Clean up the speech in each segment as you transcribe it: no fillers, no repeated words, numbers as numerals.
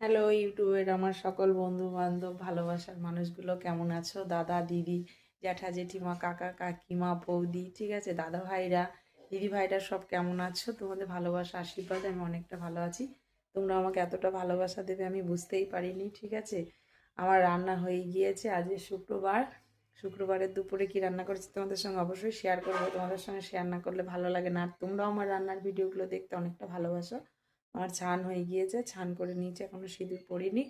Hello ইউটিউবের আমার সকল বন্ধু বান্ধব ভালোবাসার মানুষগুলো কেমন আছো? দাদা দিদি, জ্যাঠা জেঠিমা, কাকা কাকিমা, বৌদি, ঠিক আছে, দাদা ভাইরা, দিদি ভাইরা সব কেমন আছো? তোমাদের ভালোবাসা আশীর্বাদে আমি অনেকটা ভালো আছি। তোমরা আমাকে এতটা ভালোবাসা দেবে আমি বুঝতেই পারিনি, ঠিক আছে। আমার রান্না হয়ে গিয়েছে, আজকে শুক্রবার। শুক্রবারের দুপুরে কি রান্না করেছি তোমাদের সঙ্গে অবশ্যই শেয়ার করবো। তোমাদের সঙ্গে শেয়ার না করলে ভালো লাগে না, আর তোমরাও আমার রান্নার ভিডিওগুলো দেখতে অনেকটা ভালোবাসো। আমার ছান হয়ে গিয়েছে, ছান করে নিয়েছি, এখনও সিঁদুর পরিনি,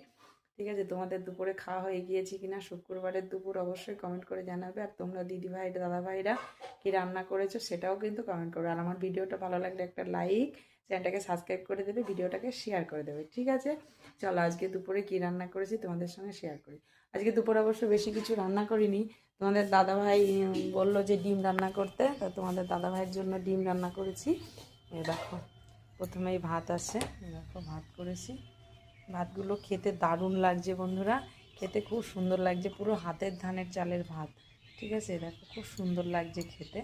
ঠিক আছে। তোমাদের দুপুরে খাওয়া হয়ে গিয়েছে কিনা শুক্রবারের দুপুর অবশ্যই কমেন্ট করে জানাবে। আর তোমরা দিদি ভাই দাদা ভাইরা কি রান্না করেছো সেটাও কিন্তু কমেন্ট করবে। আর আমার ভিডিওটা ভালো লাগলে একটা লাইক, চ্যানেলটাকে সাবস্ক্রাইব করে দেবে, ভিডিওটাকে শেয়ার করে দেবে, ঠিক আছে। চলো আজকে দুপুরে কি রান্না করেছি তোমাদের সঙ্গে শেয়ার করি। আজকে দুপুরে অবশ্য বেশি কিছু রান্না করিনি। তোমাদের দাদা ভাই বললো যে ডিম রান্না করতে, তা তোমাদের দাদা ভাইয়ের জন্য ডিম রান্না করেছি। এই দেখো, প্রথমেই ভাত আছে, দেখো ভাত করেছি। ভাতগুলো খেতে দারুণ লাগছে বন্ধুরা, খেতে খুব সুন্দর লাগছে, পুরো হাতের ধানের চালের ভাত, ঠিক আছে। দেখো খুব সুন্দর লাগছে খেতে,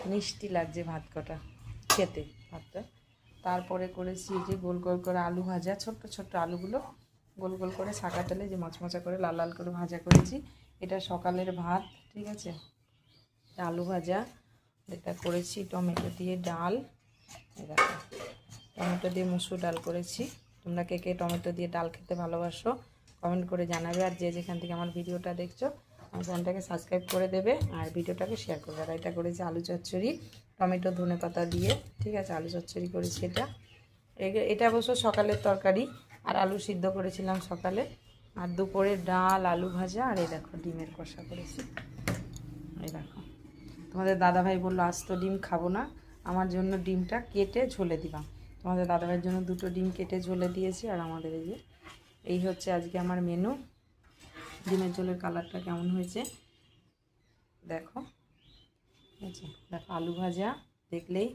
মিষ্টি লাগছে ভাত কটা খেতে, ভাতটা। তারপরে করেছি যে গোল গোল করে আলু ভাজা, ছোট্ট ছোট্ট আলুগুলো গোল গোল করে শাঁকা তেলে যে মচমচা করে লাল লাল করে ভাজা করেছি। এটা সকালের ভাত, ঠিক আছে। আলু ভাজা, এটা করেছি টমেটো দিয়ে ডাল, দেখো টমেটো দিয়ে মুসুর ডাল করেছি। তোমরা কে কে টমেটো দিয়ে ডাল খেতে ভালোবাসো কমেন্ট করে জানাবে। আর যে যেখান থেকে আমার ভিডিওটা দেখছো আমার চ্যানেলটাকে সাবস্ক্রাইব করে দেবে আর ভিডিওটাকে শেয়ার করবে। আর এটা করেছি আলু চচ্চড়ি টমেটো ধনে পাতা দিয়ে, ঠিক আছে। আলু চচ্চড়ি করেছি এটা। এটা অবশ্য সকালের তরকারি, আর আলু সিদ্ধ করেছিলাম সকালে। আর দুপুরে ডাল আলু ভাজা, আর এই দেখো ডিমের কষা করেছি। এই দেখো, তোমাদের দাদাভাই বললো আজ তো ডিম খাবো না, আমার জন্য ডিমটা কেটে ঝোলে দিবা। তোমাদের দাদাভাইয়ের জন্য দুটো ডিম কেটে ঝোলে দিয়েছি। আর আমাদের এই হচ্ছে আজকে আমার মেনু। ডিমের ঝোলের কালারটা কেমন হয়েছে দেখো, ঠিক আছে। দেখো আলু ভাজা, দেখলেই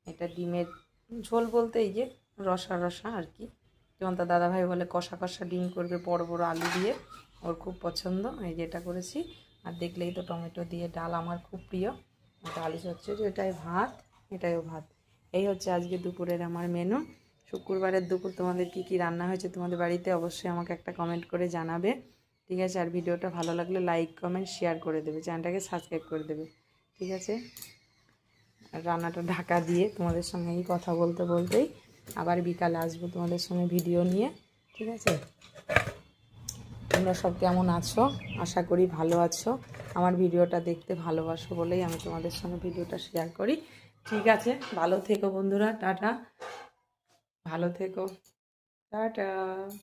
এটা ডিমের ঝোল বলতে এই যে রসা রসা আর কি। যেমন তার দাদাভাই বলে কষা কষা ডিম করবে বড় বড় আলু দিয়ে, ওর খুব পছন্দ, এই যেটা করেছি। আর দেখলেই তো টমেটো দিয়ে ডাল আমার খুব প্রিয়। এটা আলু চচ্চড়ি, এটাই ভাত, এটাইও ভাত। এই হচ্ছে আজকে দুপুরের আমার মেনু। শুক্রবারের দুপুর তোমাদের কি কি রান্না হয়েছে তোমাদের বাড়িতে অবশ্যই আমাকে একটা কমেন্ট করে জানাবে, ঠিক আছে। আর ভিডিওটা ভালো লাগলে লাইক কমেন্ট শেয়ার করে দেবে, চ্যানেলটাকে সাবস্ক্রাইব করে দেবে, ঠিক আছে। রান্নাটা ঢাকা দিয়ে তোমাদের সঙ্গে এই কথা বলতে বলতেই আবার বিকালে আসবো তোমাদের সঙ্গে ভিডিও নিয়ে, ঠিক আছে। তোমরা সব কেমন আছো? আশা করি ভালো আছো। আমার ভিডিওটা দেখতে ভালোবাসো বলেই আমি তোমাদের সঙ্গে ভিডিওটা শেয়ার করি, ঠিক আছে। ভালো থেকো বন্ধুরা, টাটা, ভালো থেকো, টাটা।